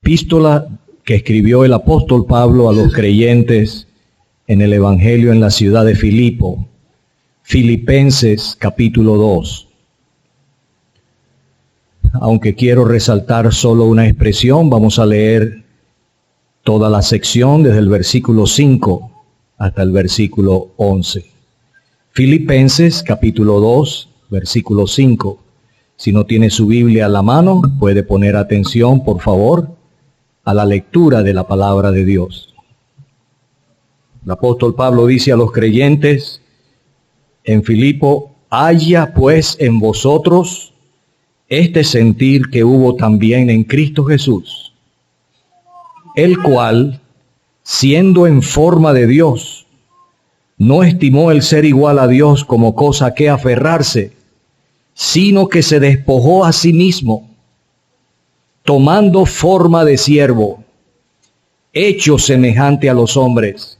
Epístola que escribió el apóstol Pablo a los creyentes en el Evangelio en la ciudad de Filipo, Filipenses capítulo 2. Aunque quiero resaltar solo una expresión, vamos a leer toda la sección desde el versículo 5 hasta el versículo 11. Filipenses capítulo 2, versículo 5. Si no tiene su Biblia a la mano, puede poner atención, por favor, a la lectura de la palabra de Dios. El apóstol Pablo dice a los creyentes en Filipo: haya pues en vosotros este sentir que hubo también en Cristo Jesús, el cual, siendo en forma de Dios, no estimó el ser igual a Dios como cosa a que aferrarse, sino que se despojó a sí mismo, tomando forma de siervo, hecho semejante a los hombres,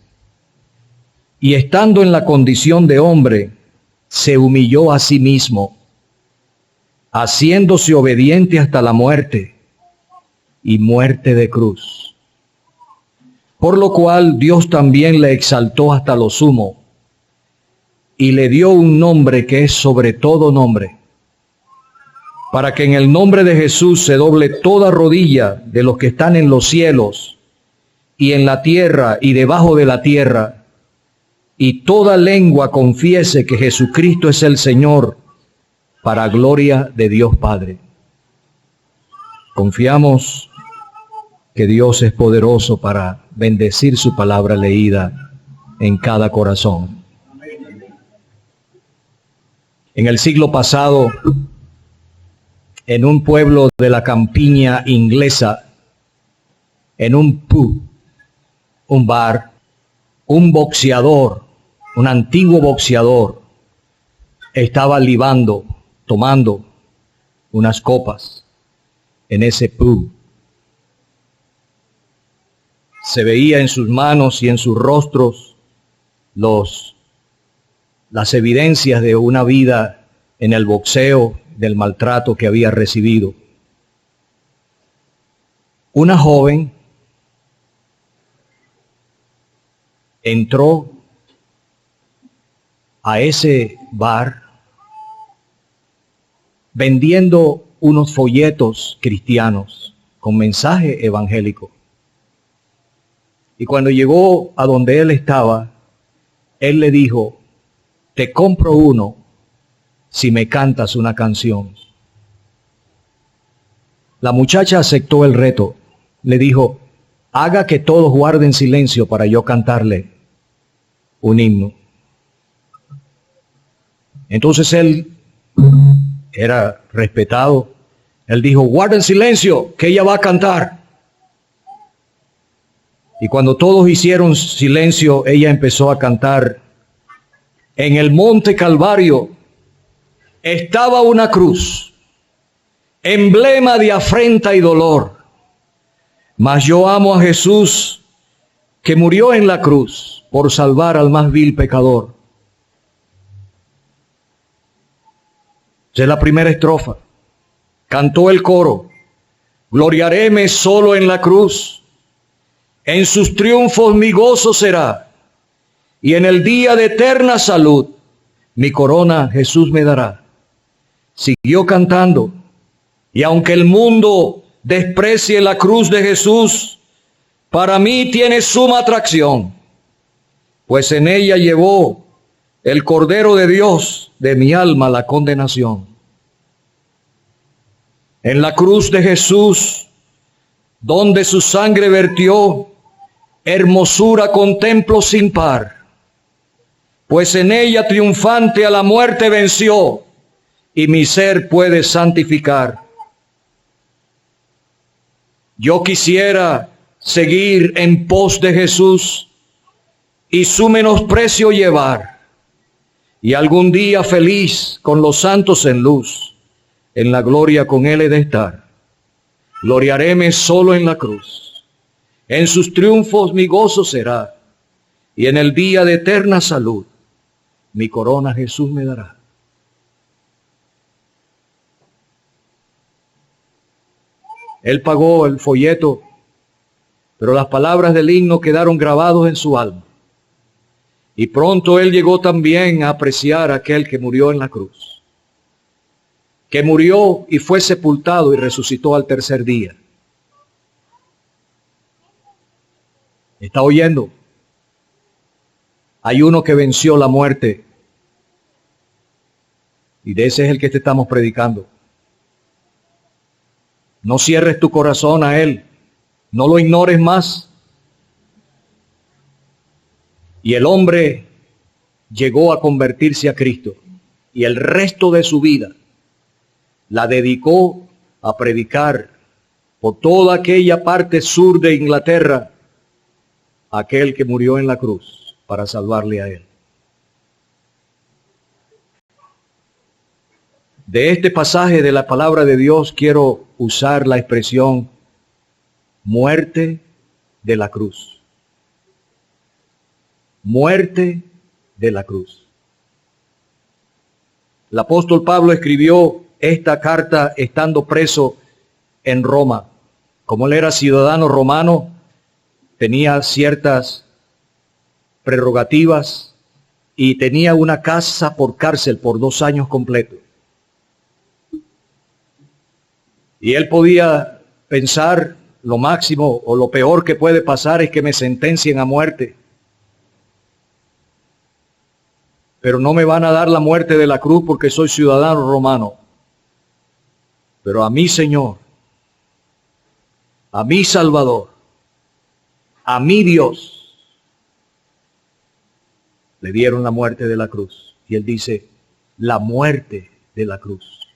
y estando en la condición de hombre, se humilló a sí mismo, haciéndose obediente hasta la muerte, y muerte de cruz. Por lo cual Dios también le exaltó hasta lo sumo, y le dio un nombre que es sobre todo nombre, para que en el nombre de Jesús se doble toda rodilla de los que están en los cielos, y en la tierra, y debajo de la tierra, y toda lengua confiese que Jesucristo es el Señor, para gloria de Dios Padre. Confiamos que Dios es poderoso para bendecir su palabra leída en cada corazón. En el siglo pasado, en un pueblo de la campiña inglesa, en un pub, un bar, un boxeador, un antiguo boxeador, estaba libando, tomando unas copas en ese pub. Se veía en sus manos y en sus rostros las evidencias de una vida en el boxeo, del maltrato que había recibido. Una joven entró a ese bar vendiendo unos folletos cristianos con mensaje evangélico. Y cuando llegó a donde él estaba, él le dijo: te compro uno si me cantas una canción. La muchacha aceptó el reto. Le dijo: haga que todos guarden silencio para yo cantarle un himno. Entonces él era respetado. Él dijo: guarden silencio, que ella va a cantar. Y cuando todos hicieron silencio, ella empezó a cantar: en el monte Calvario estaba una cruz, emblema de afrenta y dolor, mas yo amo a Jesús, que murió en la cruz por salvar al más vil pecador. Esa es la primera estrofa. Cantó el coro: gloriaréme solo en la cruz, en sus triunfos mi gozo será, y en el día de eterna salud mi corona Jesús me dará. Siguió cantando: y aunque el mundo desprecie la cruz de Jesús, para mí tiene suma atracción, pues en ella llevó el Cordero de Dios de mi alma la condenación. En la cruz de Jesús, donde su sangre vertió, hermosura contemplo sin par, pues en ella triunfante a la muerte venció, y mi ser puede santificar. Yo quisiera seguir en pos de Jesús y su menosprecio llevar, y algún día feliz con los santos en luz, en la gloria con él he de estar. Gloriaréme solo en la cruz, en sus triunfos mi gozo será, y en el día de eterna salud mi corona Jesús me dará. Él pagó el folleto pero las palabras del himno quedaron grabados en su alma. Y pronto él llegó también a apreciar a aquel que murió en la cruz, que murió y fue sepultado y resucitó al tercer día. ¿Está oyendo? Hay uno que venció la muerte, y de ese es el que te estamos predicando. No cierres tu corazón a él, no lo ignores más. Y el hombre llegó a convertirse a Cristo, y el resto de su vida la dedicó a predicar por toda aquella parte sur de Inglaterra a aquel que murió en la cruz para salvarle a él. De este pasaje de la palabra de Dios quiero usar la expresión muerte de la cruz. Muerte de la cruz. El apóstol Pablo escribió esta carta estando preso en Roma. Como él era ciudadano romano, tenía ciertas prerrogativas y tenía una casa por cárcel por 2 años completos. Y él podía pensar, lo máximo o lo peor que puede pasar es que me sentencien a muerte. Pero no me van a dar la muerte de la cruz porque soy ciudadano romano. Pero a mi Señor, a mi Salvador, a mi Dios, le dieron la muerte de la cruz. Y él dice, la muerte de la cruz.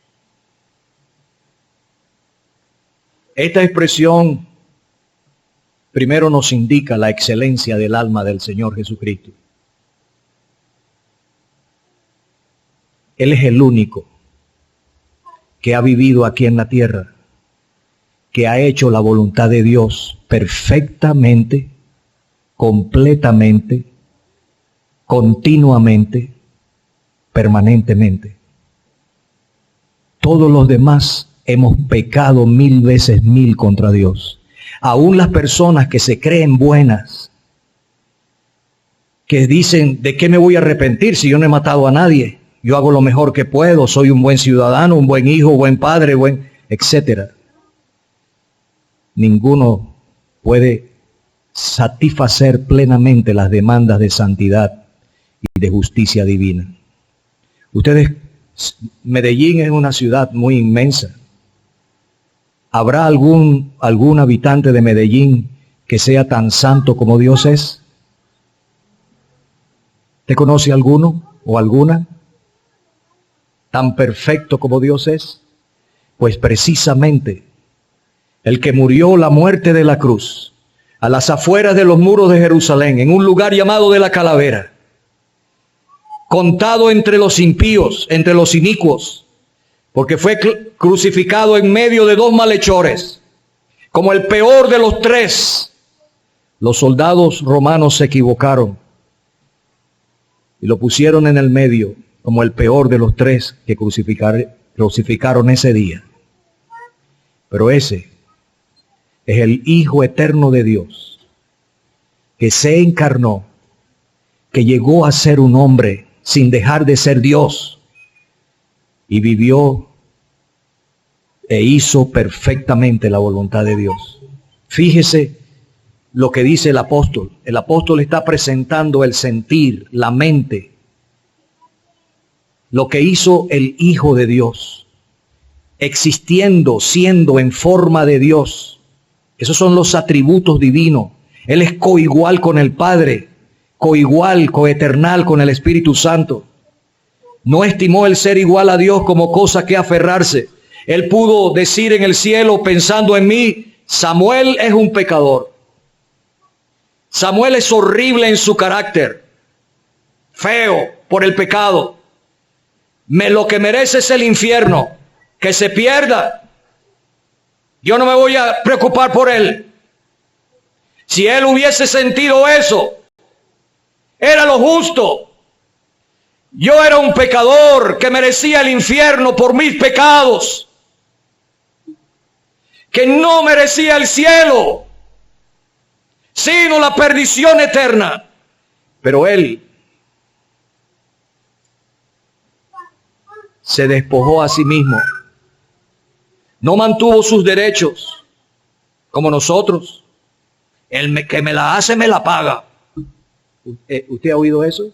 Esta expresión primero nos indica la excelencia del alma del Señor Jesucristo. Él es el único que ha vivido aquí en la tierra, que ha hecho la voluntad de Dios perfectamente, completamente, continuamente, permanentemente. Todos los demás hemos pecado 1000 veces 1000 contra Dios. Aún las personas que se creen buenas, que dicen, ¿de qué me voy a arrepentir si yo no he matado a nadie? Yo hago lo mejor que puedo, soy un buen ciudadano, un buen hijo, buen padre, etcétera. Ninguno puede satisfacer plenamente las demandas de santidad y de justicia divina. Medellín es una ciudad muy inmensa. ¿Habrá algún habitante de Medellín que sea tan santo como Dios es? ¿Te conoce alguno o alguna? ¿Tan perfecto como Dios es? Pues precisamente el que murió la muerte de la cruz, a las afueras de los muros de Jerusalén, en un lugar llamado de la Calavera, contado entre los impíos, entre los inicuos, porque fue crucificado en medio de 2 malhechores, como el peor de los 3. Los soldados romanos se equivocaron y lo pusieron en el medio, como el peor de los 3 que crucificaron ese día. Pero ese es el Hijo eterno de Dios, que se encarnó, que llegó a ser un hombre sin dejar de ser Dios, y vivió e hizo perfectamente la voluntad de Dios. Fíjese lo que dice el apóstol. El apóstol está presentando el sentir, la mente, lo que hizo el Hijo de Dios, existiendo, siendo en forma de Dios. Esos son los atributos divinos. Él es coigual con el Padre, coigual, coeternal con el Espíritu Santo. No estimó el ser igual a Dios como cosa que aferrarse. Él pudo decir en el cielo, pensando en mí, Samuel es un pecador. Samuel es horrible en su carácter, feo por el pecado. Lo que merece es el infierno, que se pierda. Yo no me voy a preocupar por él. Si él hubiese sentido eso, era lo justo. Yo era un pecador que merecía el infierno por mis pecados, que no merecía el cielo. sino la perdición eterna. Pero él se despojó a sí mismo. No mantuvo sus derechos como nosotros. El que me la hace, me la paga. ¿Usted ha oído eso?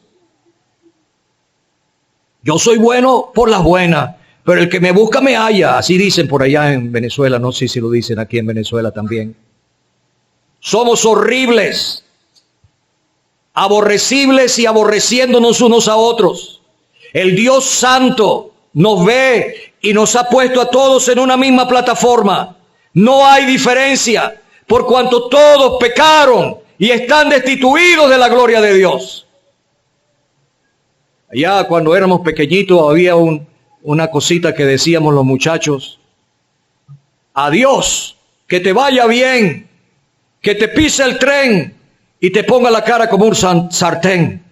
Yo soy bueno por las buenas, pero el que me busca me halla. Así dicen por allá en Venezuela. No sé si lo dicen aquí en Venezuela también. Somos horribles, aborrecibles y aborreciéndonos unos a otros. El Dios Santo nos ve y nos ha puesto a todos en una misma plataforma. No hay diferencia, por cuanto todos pecaron y están destituidos de la gloria de Dios. Allá cuando éramos pequeñitos había una cosita que decíamos los muchachos: adiós, que te vaya bien, que te pise el tren y te ponga la cara como un sartén.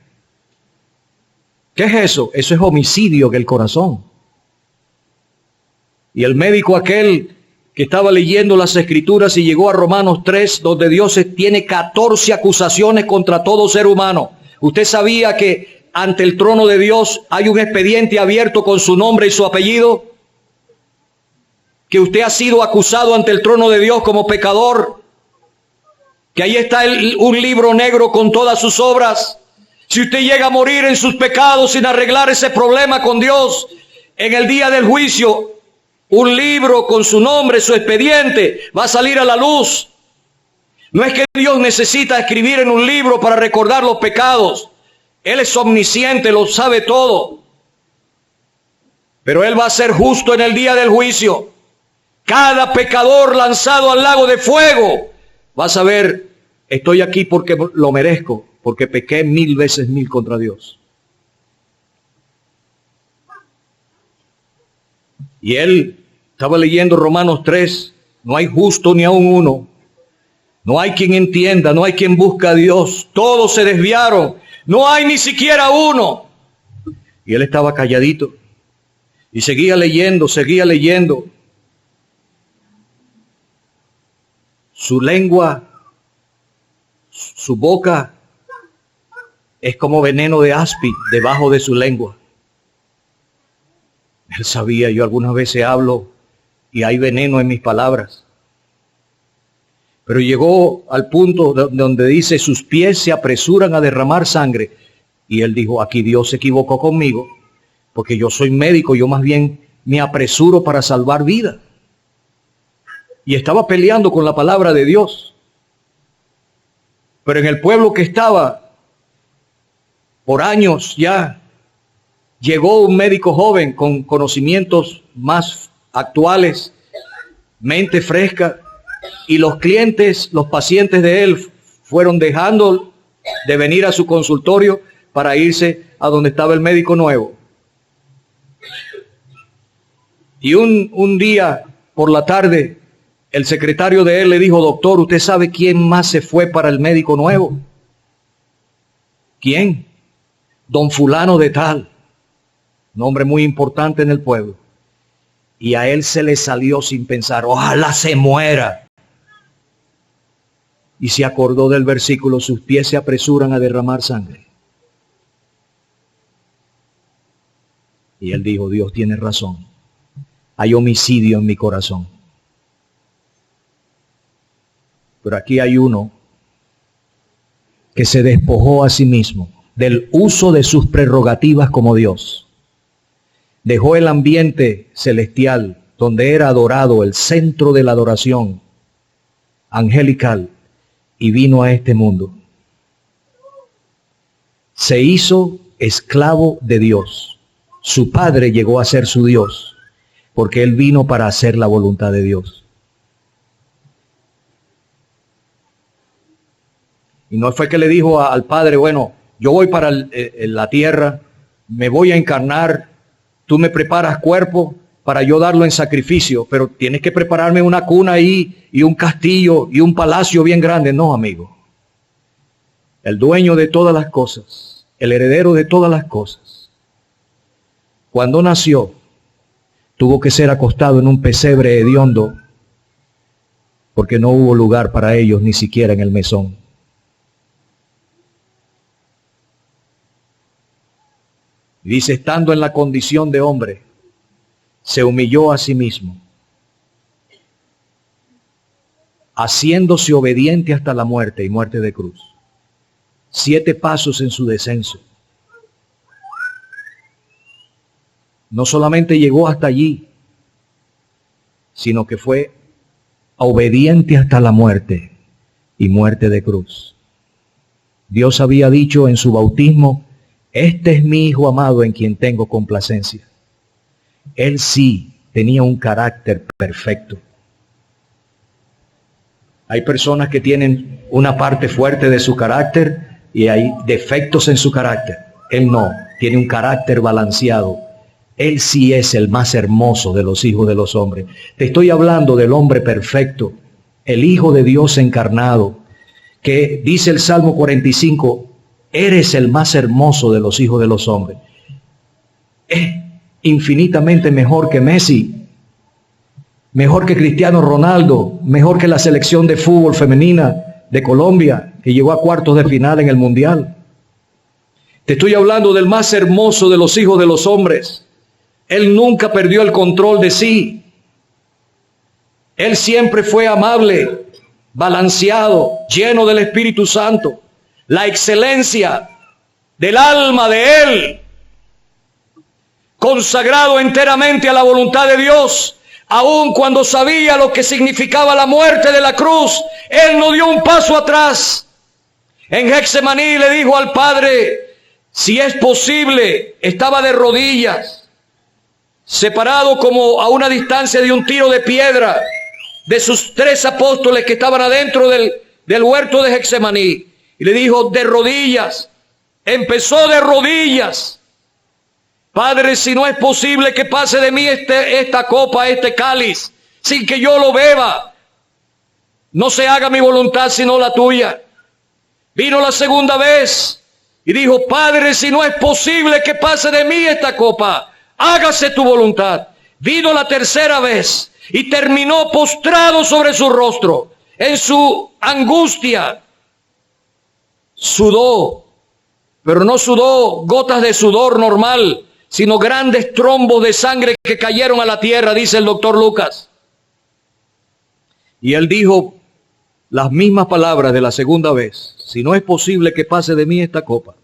¿Qué es eso? Eso es homicidio en el corazón. Y el médico aquel que estaba leyendo las escrituras y llegó a Romanos 3, donde Dios tiene 14 acusaciones contra todo ser humano. ¿Usted sabía que ante el trono de Dios hay un expediente abierto con su nombre y su apellido? Que usted ha sido acusado ante el trono de Dios como pecador. Que ahí está un libro negro con todas sus obras. Si usted llega a morir en sus pecados sin arreglar ese problema con Dios, en el día del juicio, un libro con su nombre, su expediente, va a salir a la luz. No es que Dios necesita escribir en un libro para recordar los pecados. Él es omnisciente, lo sabe todo. Pero Él va a ser justo en el día del juicio. Cada pecador lanzado al lago de fuego va a saber: estoy aquí porque lo merezco, porque pequé 1000 veces 1000 contra Dios. Y él estaba leyendo Romanos 3, no hay justo ni aun uno, no hay quien entienda, no hay quien busque a Dios, todos se desviaron, no hay ni siquiera uno. Y él estaba calladito y seguía leyendo. Su lengua, su boca es como veneno de áspid debajo de su lengua. Él sabía, yo algunas veces hablo y hay veneno en mis palabras. Pero llegó al punto donde dice: sus pies se apresuran a derramar sangre. Y él dijo: aquí Dios se equivocó conmigo, porque yo soy médico, yo más bien me apresuro para salvar vida. Y estaba peleando con la palabra de Dios. Pero en el pueblo que estaba, por años ya, llegó un médico joven con conocimientos más actuales, mente fresca, y los clientes, los pacientes de él fueron dejando de venir a su consultorio para irse a donde estaba el médico nuevo. Y un día por la tarde, el secretario de él le dijo: doctor, ¿usted sabe quién más se fue para el médico nuevo? ¿Quién? Don fulano de tal, un hombre muy importante en el pueblo. Y a él se le salió sin pensar: ojalá se muera. Y se acordó del versículo: sus pies se apresuran a derramar sangre. Y él dijo: Dios tiene razón, hay homicidio en mi corazón. Pero aquí hay uno que se despojó a sí mismo del uso de sus prerrogativas como Dios. Dejó el ambiente celestial donde era adorado, el centro de la adoración angelical, y vino a este mundo. Se hizo esclavo de Dios. Su padre llegó a ser su Dios, porque él vino para hacer la voluntad de Dios. Y no fue que le dijo al padre: bueno, yo voy para la tierra, me voy a encarnar, tú me preparas cuerpo para yo darlo en sacrificio, pero tienes que prepararme una cuna ahí y un castillo y un palacio bien grande. No, amigo. El dueño de todas las cosas, el heredero de todas las cosas, cuando nació, tuvo que ser acostado en un pesebre hediondo, porque no hubo lugar para ellos ni siquiera en el mesón. Y dice, estando en la condición de hombre, se humilló a sí mismo, haciéndose obediente hasta la muerte y muerte de cruz. 7 pasos en su descenso. No solamente llegó hasta allí, sino que fue obediente hasta la muerte y muerte de cruz. Dios había dicho en su bautismo, este es mi Hijo amado en quien tengo complacencia. Él sí tenía un carácter perfecto. Hay personas que tienen una parte fuerte de su carácter y hay defectos en su carácter. Él no, tiene un carácter balanceado. Él sí es el más hermoso de los hijos de los hombres. Te estoy hablando del hombre perfecto, el Hijo de Dios encarnado, que dice el Salmo 45, eres el más hermoso de los hijos de los hombres. Es infinitamente mejor que Messi, mejor que Cristiano Ronaldo, mejor que la selección de fútbol femenina de Colombia, que llegó a cuartos de final en el Mundial. Te estoy hablando del más hermoso de los hijos de los hombres. Él nunca perdió el control de sí. Él siempre fue amable, balanceado, lleno del Espíritu Santo. La excelencia del alma de Él, consagrado enteramente a la voluntad de Dios, aun cuando sabía lo que significaba la muerte de la cruz, Él no dio un paso atrás. En Getsemaní le dijo al Padre, si es posible, estaba de rodillas, separado como a una distancia de un tiro de piedra de sus 3 apóstoles que estaban adentro del huerto de Getsemaní. Y le dijo, de rodillas, empezó de rodillas. Padre, si no es posible que pase de mí esta copa, este cáliz, sin que yo lo beba, no se haga mi voluntad sino la tuya. Vino la segunda vez y dijo, Padre, si no es posible que pase de mí esta copa, hágase tu voluntad. Vino la tercera vez y terminó postrado sobre su rostro, en su angustia. Sudó, pero no sudó gotas de sudor normal, sino grandes trombos de sangre que cayeron a la tierra, dice el doctor Lucas. Y él dijo las mismas palabras de la segunda vez, si no es posible que pase de mí esta copa,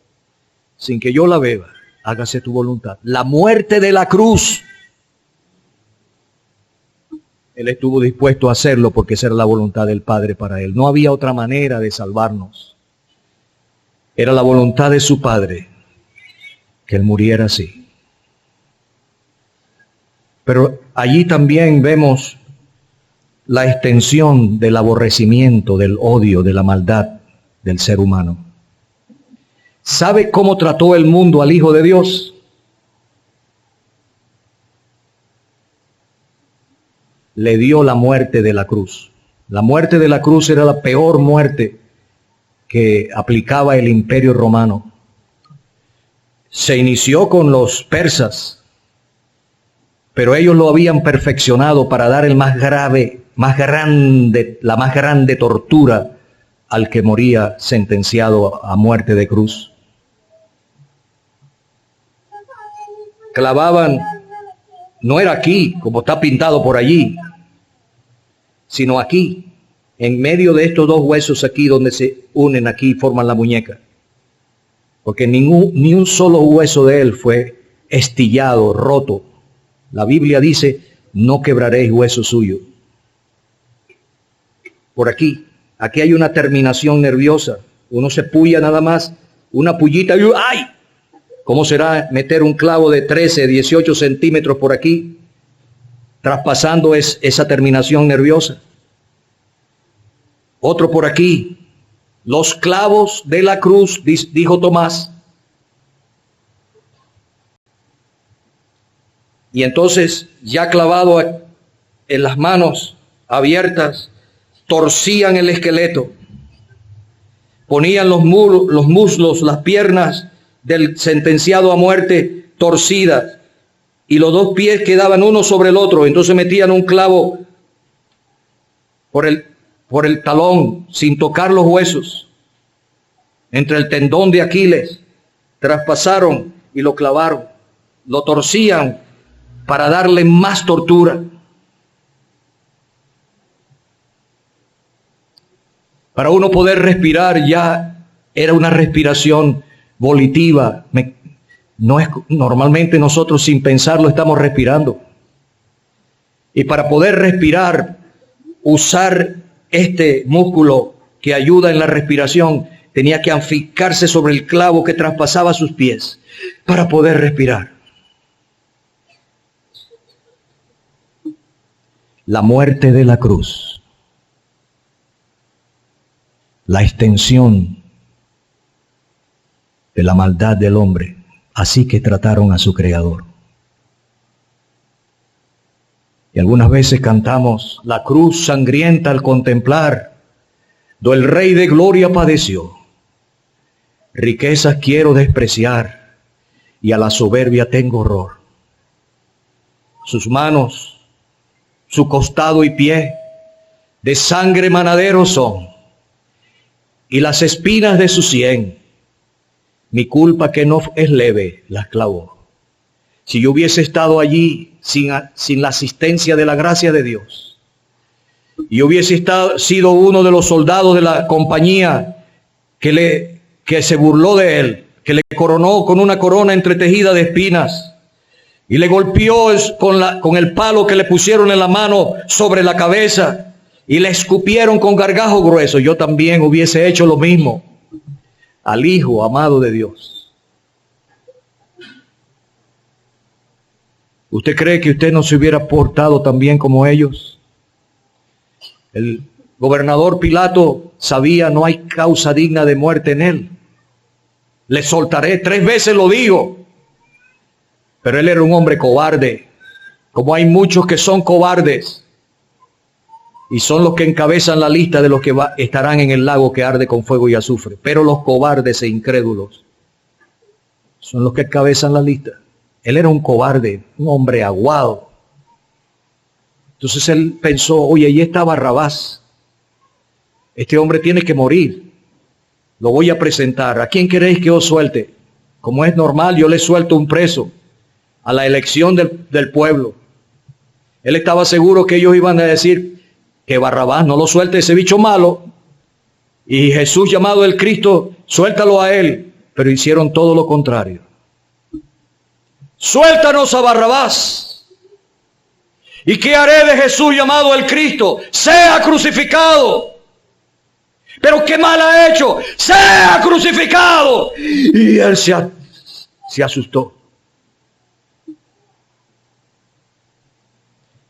sin que yo la beba, hágase tu voluntad. La muerte de la cruz, Él estuvo dispuesto a hacerlo porque esa era la voluntad del Padre para Él. No había otra manera de salvarnos. Era la voluntad de su Padre que Él muriera así. Pero allí también vemos la extensión del aborrecimiento, del odio, de la maldad del ser humano. ¿Sabe cómo trató el mundo al Hijo de Dios? Le dio la muerte de la cruz. La muerte de la cruz era la peor muerte que aplicaba el Imperio Romano. Se inició con los persas, pero ellos lo habían perfeccionado para dar la más grande tortura al que moría sentenciado a muerte de cruz. Clavaban, no era aquí, como está pintado por allí, sino aquí, en medio de estos 2 huesos aquí, donde se unen aquí y forman la muñeca. Porque ni un solo hueso de él fue estillado, roto. La Biblia dice, no quebraréis hueso suyo. Por aquí hay una terminación nerviosa. Uno se puya nada más, una pullita y ¡ay! ¿Cómo será meter un clavo de 13, 18 centímetros por aquí, traspasando esa terminación nerviosa? Otro por aquí. Los clavos de la cruz, dijo Tomás. Y entonces, ya clavado en las manos abiertas, torcían el esqueleto, ponían los muslos, las piernas del sentenciado a muerte torcidas, y los 2 pies quedaban uno sobre el otro. Entonces metían un clavo por el talón, sin tocar los huesos, entre el tendón de Aquiles, traspasaron y lo clavaron. lo torcían para darle más tortura. Para uno poder respirar ya era una respiración volitiva. Normalmente nosotros sin pensarlo estamos respirando. Y para poder respirar, usar este músculo que ayuda en la respiración, tenía que afincarse sobre el clavo que traspasaba sus pies para poder respirar. La muerte de la cruz, la extensión de la maldad del hombre, así que trataron a su Creador. Y algunas veces cantamos la cruz sangrienta al contemplar, do el Rey de Gloria padeció. Riquezas quiero despreciar y a la soberbia tengo horror. Sus manos, su costado y pie, de sangre manadero son, y las espinas de su sien, mi culpa que no es leve, las clavó. Si yo hubiese estado allí sin la asistencia de la gracia de Dios, y hubiese sido uno de los soldados de la compañía que se burló de él, que le coronó con una corona entretejida de espinas, y le golpeó con el palo que le pusieron en la mano sobre la cabeza, y le escupieron con gargajo grueso, yo también hubiese hecho lo mismo al Hijo amado de Dios. ¿Usted cree que usted no se hubiera portado tan bien como ellos? El gobernador Pilato sabía, no hay causa digna de muerte en él. Le soltaré, 3 veces lo digo. Pero él era un hombre cobarde, como hay muchos que son cobardes. Y son los que encabezan la lista de los que estarán en el lago que arde con fuego y azufre. Pero los cobardes e incrédulos son los que encabezan la lista. Él era un cobarde, un hombre aguado. Entonces él pensó, oye, ahí está Barrabás. Este hombre tiene que morir. Lo voy a presentar. ¿A quién queréis que os suelte? Como es normal, yo le suelto un preso a la elección del pueblo. Él estaba seguro que ellos iban a decir que Barrabás no lo suelte, ese bicho malo. Y Jesús, llamado el Cristo, suéltalo a él. Pero hicieron todo lo contrario. Suéltanos a Barrabás. ¿Y qué haré de Jesús llamado el Cristo? Sea crucificado. Pero qué mal ha hecho. Sea crucificado. Y él se asustó.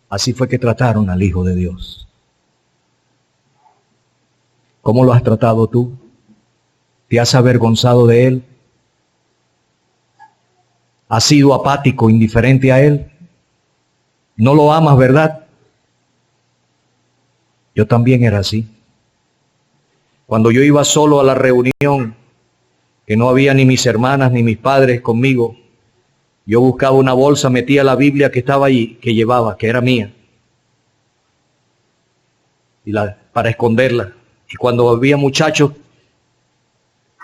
Así fue que trataron al Hijo de Dios. ¿Cómo lo has tratado tú? ¿Te has avergonzado de él? ¿Has sido apático, indiferente a él? ¿No lo amas, verdad? Yo también era así. Cuando yo iba solo a la reunión, que no había ni mis hermanas ni mis padres conmigo, yo buscaba una bolsa, metía la Biblia que estaba allí, que llevaba, que era mía, para esconderla. Y cuando había muchachos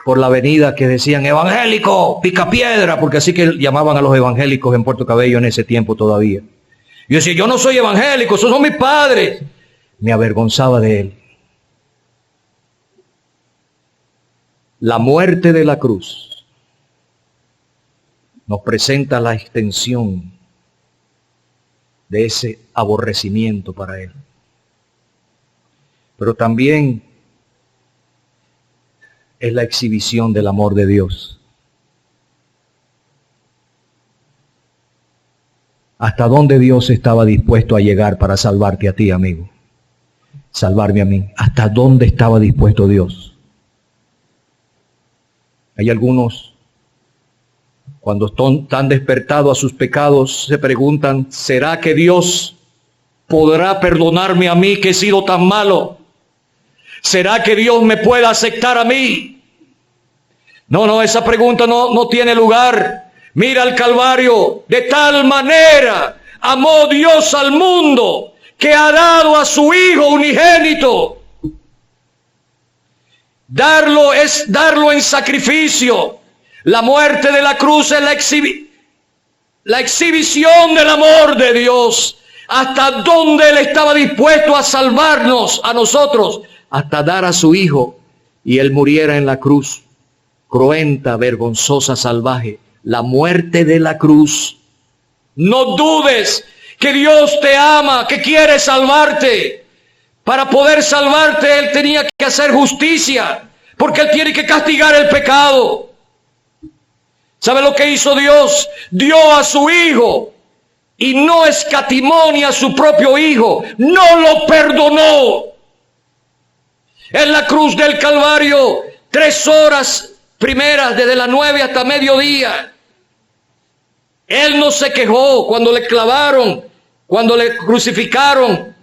por la avenida que decían, evangélico, picapiedra, porque así que llamaban a los evangélicos en Puerto Cabello en ese tiempo todavía. Yo decía, yo no soy evangélico, esos son mis padres. Me avergonzaba de él. La muerte de la cruz nos presenta la extensión de ese aborrecimiento para él. Pero también es la exhibición del amor de Dios. ¿Hasta dónde Dios estaba dispuesto a llegar para salvarte a ti, amigo? Salvarme a mí. ¿Hasta dónde estaba dispuesto Dios? Hay algunos, cuando están despertados a sus pecados, se preguntan, ¿será que Dios podrá perdonarme a mí que he sido tan malo? ¿Será que Dios me puede aceptar a mí? No, esa pregunta no tiene lugar. Mira el Calvario, de tal manera amó Dios al mundo que ha dado a su Hijo unigénito. Darlo es darlo en sacrificio. La muerte de la cruz es la exhibición del amor de Dios, hasta donde Él estaba dispuesto a salvarnos a nosotros, hasta dar a su Hijo y Él muriera en la cruz, cruenta, vergonzosa, salvaje, la muerte de la cruz. No dudes que Dios te ama, que quiere salvarte. Para poder salvarte, Él tenía que hacer justicia, porque Él tiene que castigar el pecado. ¿Sabe lo que hizo Dios? Dio a su Hijo y no escatimó ni a su propio Hijo, no lo perdonó. En la cruz del Calvario, 3 horas primeras, desde las 9 hasta mediodía, Él no se quejó cuando le clavaron, cuando le crucificaron.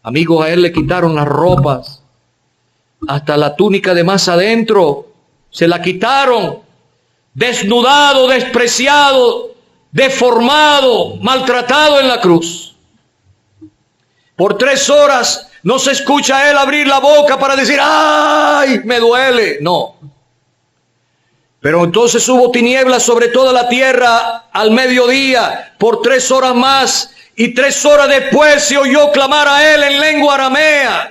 Amigos, a Él le quitaron las ropas, hasta la túnica de más adentro, se la quitaron, desnudado, despreciado, deformado, maltratado en la cruz. Por 3 horas no se escucha a Él abrir la boca para decir, ¡ay, me duele! No. Pero entonces hubo tinieblas sobre toda la tierra al mediodía, por 3 horas más, y 3 horas después se oyó clamar a Él en lengua aramea,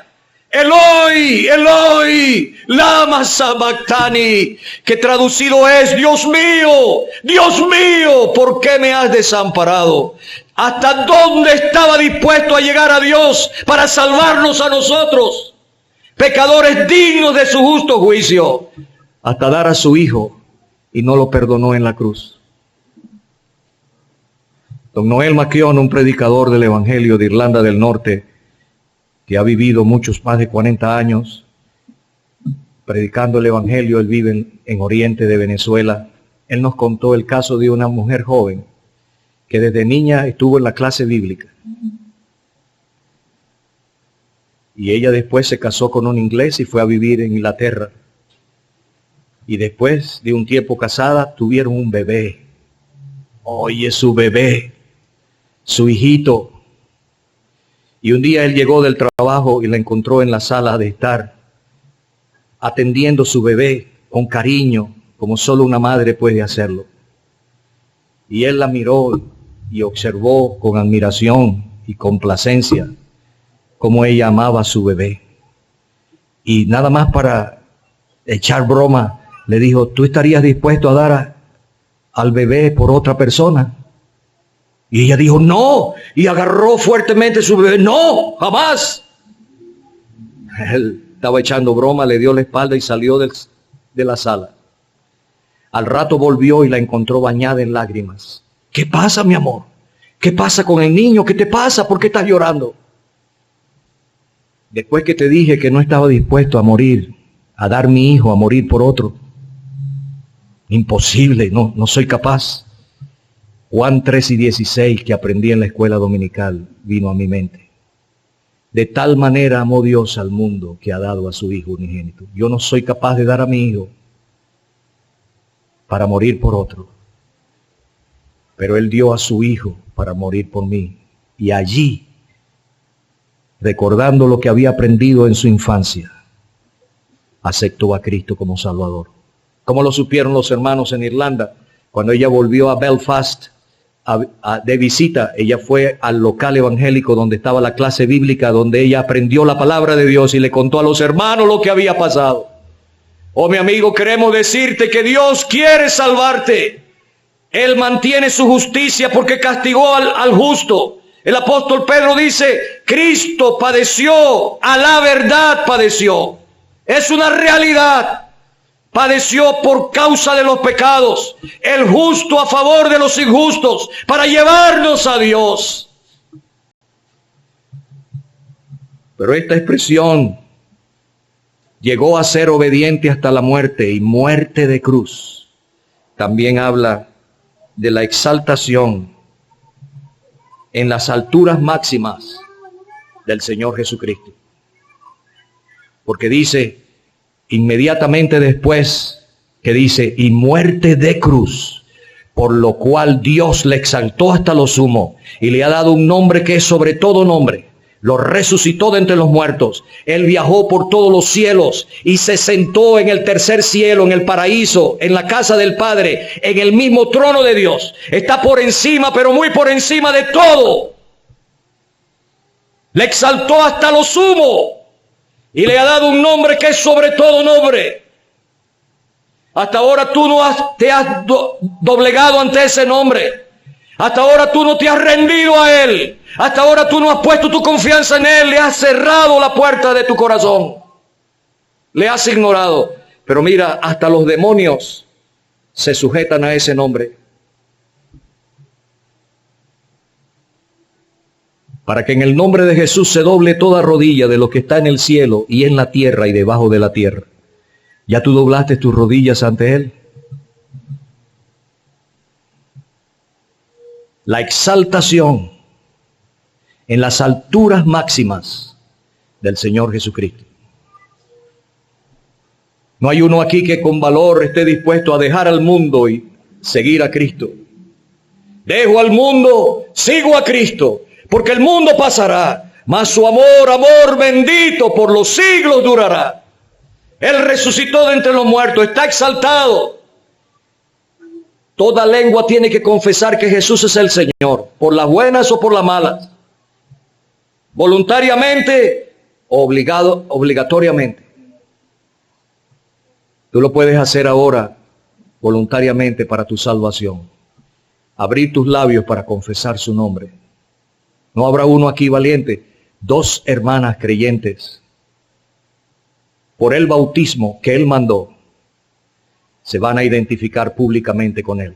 Eloi, Eloi, lama sabactani, que traducido es, Dios mío, ¿por qué me has desamparado? ¿Hasta dónde estaba dispuesto a llegar a Dios para salvarnos a nosotros, pecadores dignos de su justo juicio? Hasta dar a su Hijo, y no lo perdonó en la cruz. Don Noel Maquiono, un predicador del Evangelio de Irlanda del Norte, que ha vivido más de 40 años predicando el Evangelio. Él vive en Oriente de Venezuela. Él nos contó el caso de una mujer joven que desde niña estuvo en la clase bíblica. Y ella después se casó con un inglés y fue a vivir en Inglaterra. Y después de un tiempo casada, tuvieron un bebé. Oye, su bebé, su hijito. Y un día él llegó del trabajo y la encontró en la sala de estar, atendiendo su bebé con cariño, como solo una madre puede hacerlo. Y él la miró y observó con admiración y complacencia cómo ella amaba a su bebé. Y nada más para echar broma, le dijo, ¿tú estarías dispuesto a dar al bebé por otra persona? Y ella dijo, no, y agarró fuertemente su bebé, no, jamás. Él estaba echando broma, le dio la espalda y salió de la sala. Al rato volvió y la encontró bañada en lágrimas. ¿Qué pasa, mi amor? ¿Qué pasa con el niño? ¿Qué te pasa? ¿Por qué estás llorando? Después que te dije que no estaba dispuesto a morir, a dar mi hijo, a morir por otro. Imposible, no soy capaz. Juan 3:16, que aprendí en la escuela dominical, vino a mi mente. De tal manera amó Dios al mundo que ha dado a su Hijo unigénito. Yo no soy capaz de dar a mi hijo para morir por otro. Pero Él dio a su Hijo para morir por mí. Y allí, recordando lo que había aprendido en su infancia, aceptó a Cristo como Salvador. ¿Cómo lo supieron los hermanos en Irlanda? Cuando ella volvió a Belfast de visita, ella fue al local evangélico donde estaba la clase bíblica, donde ella aprendió la palabra de Dios y le contó a los hermanos lo que había pasado. Oh, mi amigo, queremos decirte que Dios quiere salvarte. Él mantiene su justicia porque castigó al justo. El apóstol Pedro dice, Cristo padeció, a la verdad padeció. Es una realidad. Padeció por causa de los pecados, el justo a favor de los injustos, para llevarnos a Dios. Pero esta expresión llegó a ser obediente hasta la muerte y muerte de cruz. También habla de la exaltación en las alturas máximas del Señor Jesucristo. Porque dice, inmediatamente después que dice, y muerte de cruz, por lo cual Dios le exaltó hasta lo sumo y le ha dado un nombre que es sobre todo nombre, lo resucitó de entre los muertos. Él viajó por todos los cielos y se sentó en el tercer cielo, en el paraíso, en la casa del Padre, en el mismo trono de Dios. Está por encima, pero muy por encima de todo. Le exaltó hasta lo sumo y le ha dado un nombre que es sobre todo nombre. Hasta ahora tú no te has doblegado ante ese nombre. Hasta ahora tú no te has rendido a Él. Hasta ahora tú no has puesto tu confianza en Él. Le has cerrado la puerta de tu corazón. Le has ignorado. Pero mira, hasta los demonios se sujetan a ese nombre. Para que en el nombre de Jesús se doble toda rodilla de lo que está en el cielo y en la tierra y debajo de la tierra. ¿Ya tú doblaste tus rodillas ante Él? La exaltación en las alturas máximas del Señor Jesucristo. No hay uno aquí que con valor esté dispuesto a dejar al mundo y seguir a Cristo. Dejo al mundo, sigo a Cristo, porque el mundo pasará, mas su amor bendito por los siglos durará. Él resucitó de entre los muertos, está exaltado. Toda lengua tiene que confesar que Jesús es el Señor, por las buenas o por las malas. Voluntariamente, obligatoriamente. Tú lo puedes hacer ahora, voluntariamente, para tu salvación. Abrir tus labios para confesar su nombre. No habrá uno aquí valiente. 2 hermanas creyentes, por el bautismo que Él mandó, se van a identificar públicamente con Él.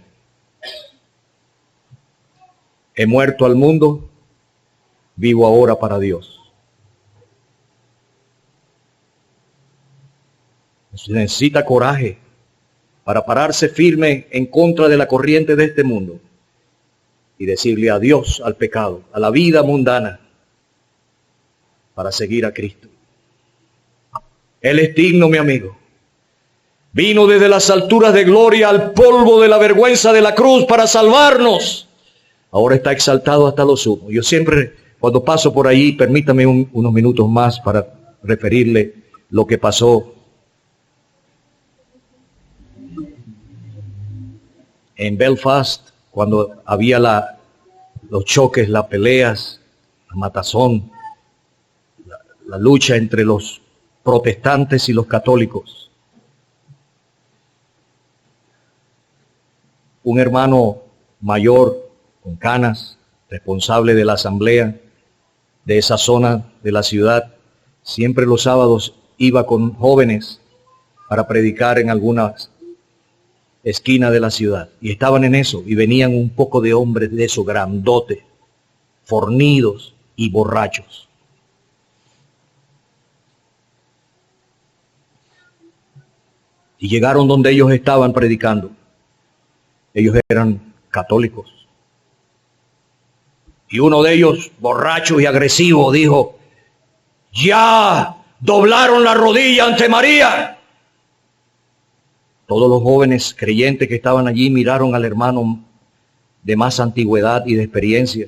He muerto al mundo, vivo ahora para Dios. Se necesita coraje para pararse firme en contra de la corriente de este mundo y decirle adiós al pecado, a la vida mundana, para seguir a Cristo. Él es digno, mi amigo. Vino desde las alturas de gloria al polvo de la vergüenza de la cruz para salvarnos. Ahora está exaltado hasta lo sumo. Yo siempre, cuando paso por ahí, permítame unos minutos más para referirle lo que pasó en Belfast, cuando había los choques, las peleas, la matazón, la lucha entre los protestantes y los católicos. Un hermano mayor, con canas, responsable de la asamblea de esa zona de la ciudad, siempre los sábados iba con jóvenes para predicar en algunas esquinas de la ciudad. Y estaban en eso, y venían un poco de hombres de eso, grandotes, fornidos y borrachos. Y llegaron donde ellos estaban predicando. Ellos eran católicos. Y uno de ellos, borracho y agresivo, dijo: ya doblaron la rodilla ante María. Todos los jóvenes creyentes que estaban allí miraron al hermano de más antigüedad y de experiencia.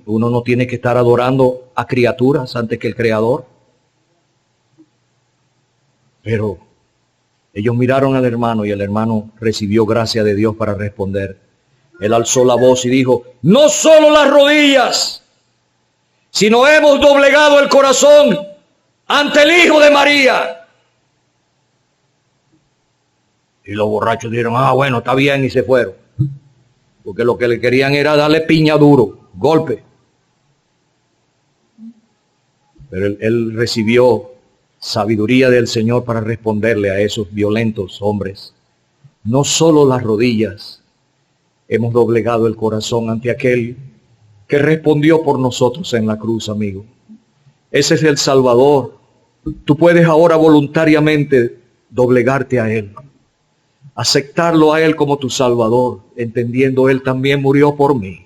Uno no tiene que estar adorando a criaturas antes que el Creador. Pero ellos miraron al hermano y el hermano recibió gracia de Dios para responder. Él alzó la voz y dijo: no solo las rodillas, sino hemos doblegado el corazón ante el Hijo de María. Y los borrachos dijeron: bueno, está bien, y se fueron. Porque lo que le querían era darle piña duro, golpe. Pero él recibió sabiduría del Señor para responderle a esos violentos hombres. No solo las rodillas, hemos doblegado el corazón ante aquel que respondió por nosotros en la cruz, amigo. Ese es el Salvador. Tú puedes ahora voluntariamente doblegarte a Él, aceptarlo a Él como tu Salvador, entendiendo Él también murió por mí.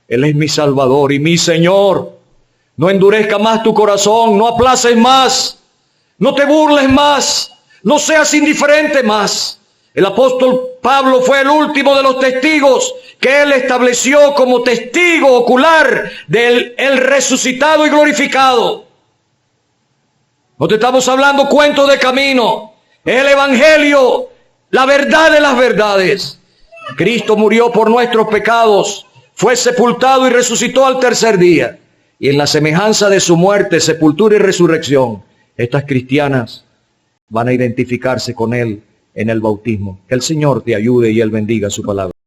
Él es mi Salvador y mi Señor. No endurezca más tu corazón, no aplaces más. No te burles más, no seas indiferente más. El apóstol Pablo fue el último de los testigos que él estableció como testigo ocular del el resucitado y glorificado. No te estamos hablando cuentos de camino. El evangelio, la verdad de las verdades. Cristo murió por nuestros pecados, fue sepultado y resucitó al tercer día. Y en la semejanza de su muerte, sepultura y resurrección, estas cristianas van a identificarse con él en el bautismo. Que el Señor te ayude y él bendiga su palabra.